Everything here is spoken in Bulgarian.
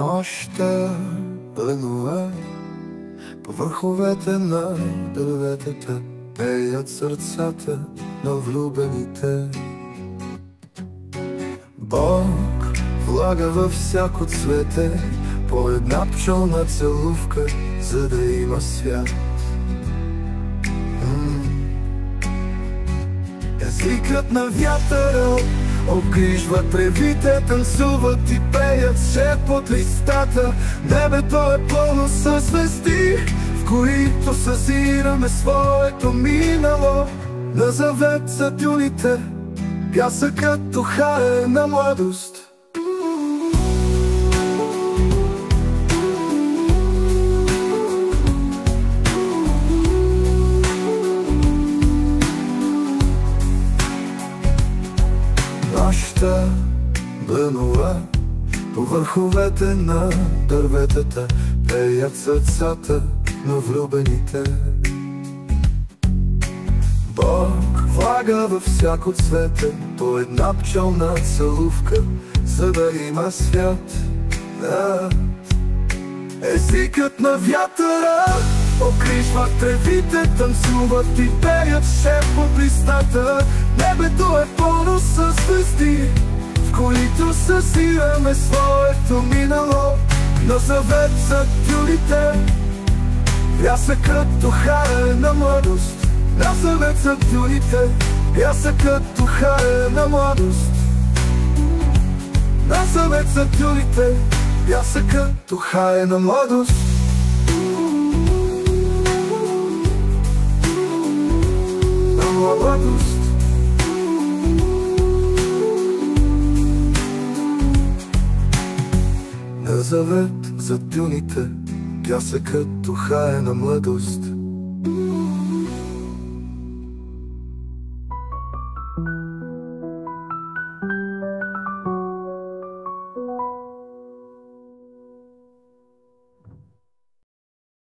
Нощта пленува по върховете на дърветата, пеят сърцата на влюбените. Бог влага във всяко цвете по една пчелна целувка, за да има свят. Езикът на вятъра обгрижва тревите, танцуват и пеят все под листата. Небето е пълно със звезди, в които съзираме своето минало. На завет са дюните, пясъкът духа е на младост. Нощта бънува по върховете на дърветата, пеят сърцата на влюбените. Бог влага във всяко цвете по една пчелна целувка, за да има свят. Езикът на вятъра обгрижва тревите, танцуват и пеят шеп под листата. Небето е пълно със звезди, в които съзираме своето минало. На завет са дюните, пясъкът духа е на младост. На завет са дюните, пясъкът духа е на младост. На завет са дюните, пясъкът духа е на младост. На младост. На завет за дюните, пясъкът духа е на младост.